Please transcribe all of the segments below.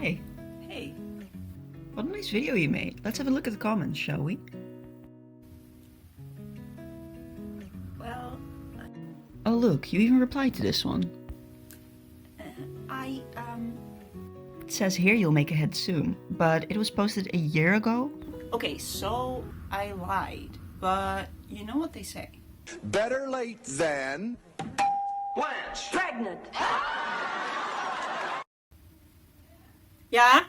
Hi. Hey. What a nice video you made. Let's have a look at the comments, shall we? Well... Oh look, you even replied to this one. It says here you'll make a head soon, but it was posted a year ago. Okay, so I lied, but you know what they say. Better late than... Blanche! Pregnant. Yeah?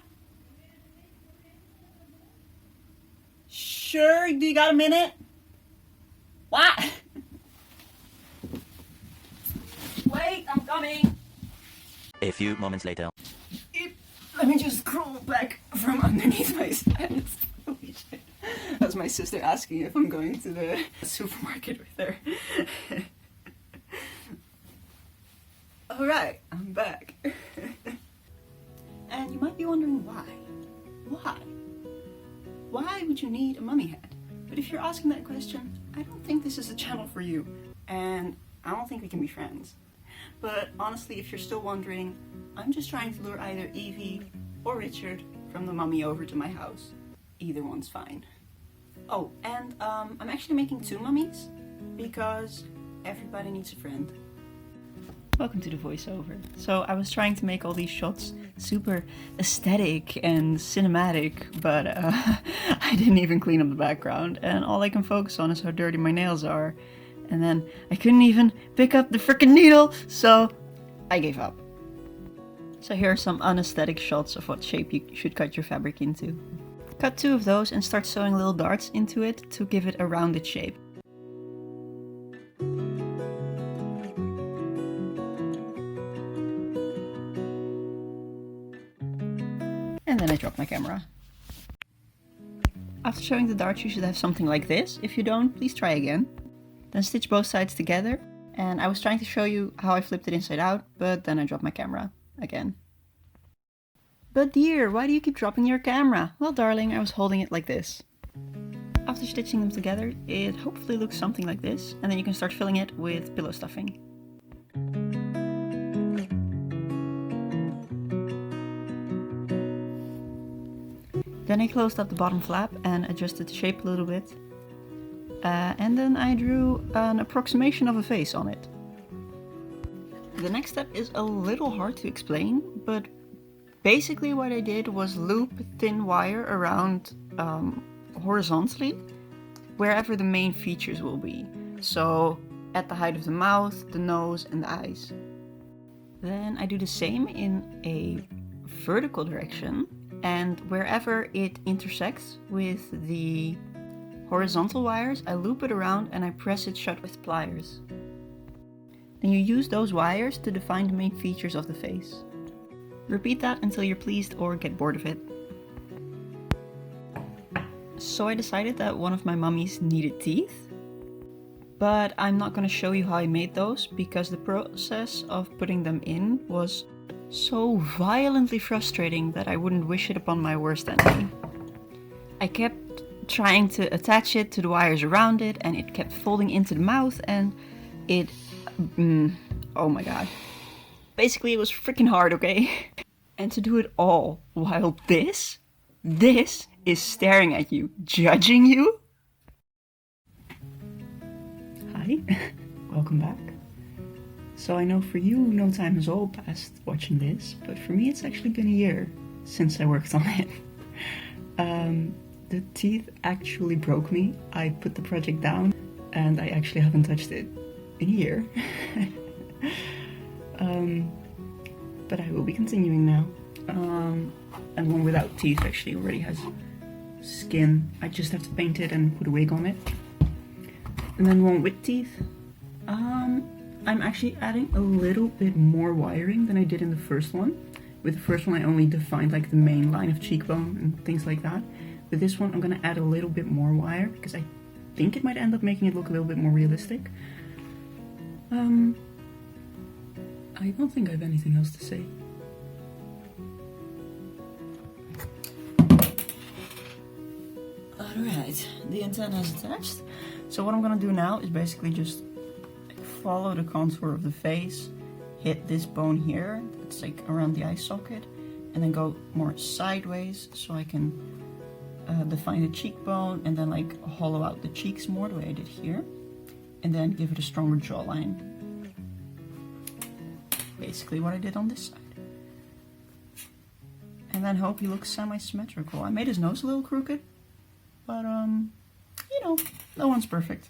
Sure, do you got a minute? What? Wait, I'm coming. A few moments later. Let me just crawl back from underneath my stairs. Holy shit. That's my sister asking if I'm going to the supermarket with her. Alright, I'm back. And you might be wondering why. Why? Why would you need a mummy head? But if you're asking that question, I don't think this is a channel for you. And I don't think we can be friends. But honestly, if you're still wondering, I'm just trying to lure either Evie or Richard from the mummy over to my house. Either one's fine. Oh, and I'm actually making 2 mummies because everybody needs a friend. Welcome to the voiceover. So I was trying to make all these shots super aesthetic and cinematic, but I didn't even clean up the background, and all I can focus on is how dirty my nails are. And then I couldn't even pick up the freaking needle, so I gave up. So here are some unaesthetic shots of what shape you should cut your fabric into. Cut 2 of those and start sewing little darts into it to give it a rounded shape. And then I dropped my camera. After showing the darts, you should have something like this. If you don't, please try again. Then stitch both sides together. And I was trying to show you how I flipped it inside out, but then I dropped my camera again. But dear, why do you keep dropping your camera? Well, darling, I was holding it like this. After stitching them together, it hopefully looks something like this, and then you can start filling it with pillow stuffing. Then I closed up the bottom flap and adjusted the shape a little bit. And then I drew an approximation of a face on it. The next step is a little hard to explain, but basically what I did was loop thin wire around horizontally wherever the main features will be. So at the height of the mouth, the nose and the eyes. Then I do the same in a vertical direction, and wherever it intersects with the horizontal wires, I loop it around and I press it shut with pliers. Then you use those wires to define the main features of the face. Repeat that until you're pleased or get bored of it. So I decided that one of my mummies needed teeth, but I'm not going to show you how I made those because the process of putting them in was so violently frustrating that I wouldn't wish it upon my worst enemy. I kept trying to attach it to the wires around it, and it kept folding into the mouth, and it... oh my god. Basically, it was freaking hard, okay? And to do it all while this is staring at you, judging you? Hi, welcome back. So I know for you, no time has all passed watching this, but for me it's actually been a year since I worked on it. The teeth actually broke me. I put the project down and I actually haven't touched it in a year. But I will be continuing now. And one without teeth actually already has skin. I just have to paint it and put a wig on it. And then one with teeth. I'm actually adding a little bit more wiring than I did in the first one. With the first one I only defined like the main line of cheekbone and things like that. With this one I'm gonna add a little bit more wire because I think it might end up making it look a little bit more realistic. I don't think I have anything else to say. Alright, the antenna is attached. So what I'm gonna do now is basically just follow the contour of the face, hit this bone here, it's like around the eye socket, and then go more sideways so I can define the cheekbone and then like hollow out the cheeks more the way I did here, and then give it a stronger jawline. Basically what I did on this side. And then hope he looks semi-symmetrical. I made his nose a little crooked, but you know, no one's perfect.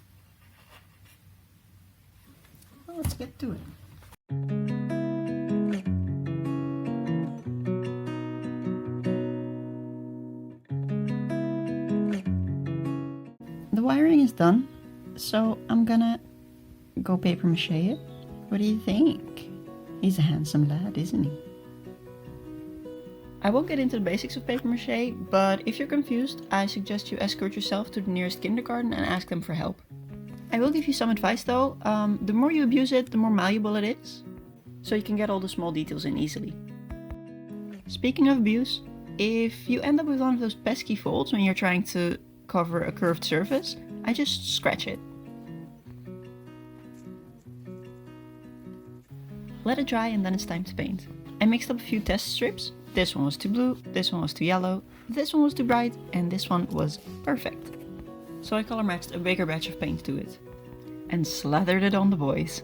Well, let's get to it. The wiring is done, so I'm gonna go paper mache it. What do you think? He's a handsome lad, isn't he? I won't get into the basics of paper mache, but if you're confused, I suggest you escort yourself to the nearest kindergarten and ask them for help. I will give you some advice though. The more you abuse it, the more malleable it is, so you can get all the small details in easily. Speaking of abuse, if you end up with one of those pesky folds when you're trying to cover a curved surface, I just scratch it. Let it dry and then it's time to paint. I mixed up a few test strips. This one was too blue, this one was too yellow, this one was too bright, and this one was perfect. So I color matched a bigger batch of paint to it and slathered it on the boys.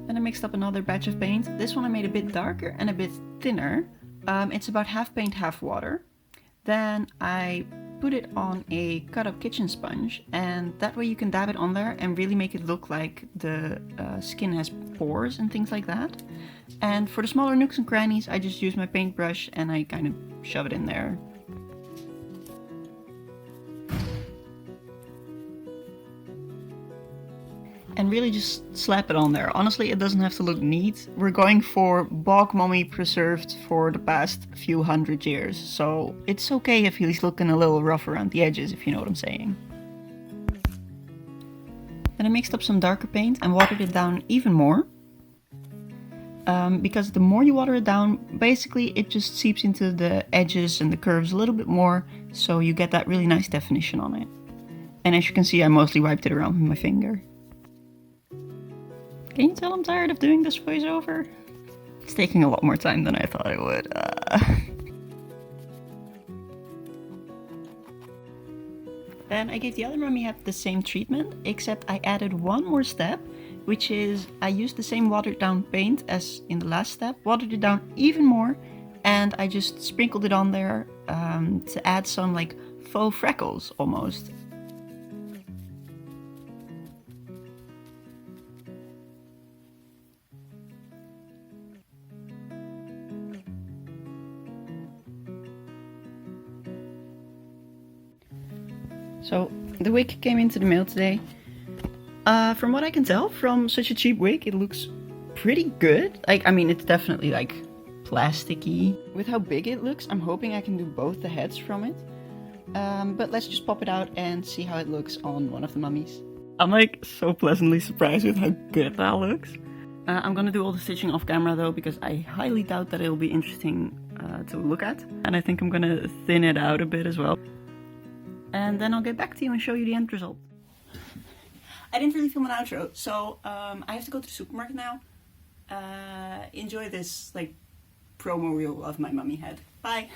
Then I mixed up another batch of paint. This one I made a bit darker and a bit thinner. It's about half paint, half water. Then I put it on a cut up kitchen sponge, and that way you can dab it on there and really make it look like the skin has pores and things like that. And for the smaller nooks and crannies, I just use my paintbrush and I kind of shove it in there. And really just slap it on there. Honestly, it doesn't have to look neat. We're going for bog mummy preserved for the past few hundred years, so it's okay if he's looking a little rough around the edges, if you know what I'm saying. Then I mixed up some darker paint and watered it down even more. Because the more you water it down, basically it just seeps into the edges and the curves a little bit more, so you get that really nice definition on it. And as you can see, I mostly wiped it around with my finger. Can you tell I'm tired of doing this voiceover? It's taking a lot more time than I thought it would. Then I gave the other mummy head the same treatment, except I added one more step, which is I used the same watered down paint as in the last step, watered it down even more, and I just sprinkled it on there to add some like faux freckles almost. So the wig came into the mail today. From what I can tell from such a cheap wig, it looks pretty good. I mean, it's definitely like plasticky. With how big it looks, I'm hoping I can do both the heads from it. But let's just pop it out and see how it looks on one of the mummies. I'm like so pleasantly surprised with how good that looks. I'm gonna do all the stitching off camera though, because I highly doubt that it'll be interesting to look at. And I think I'm gonna thin it out a bit as well. And then I'll get back to you and show you the end result. I didn't really film an outro, so I have to go to the supermarket now. Enjoy this like promo reel of my mummy head. Bye!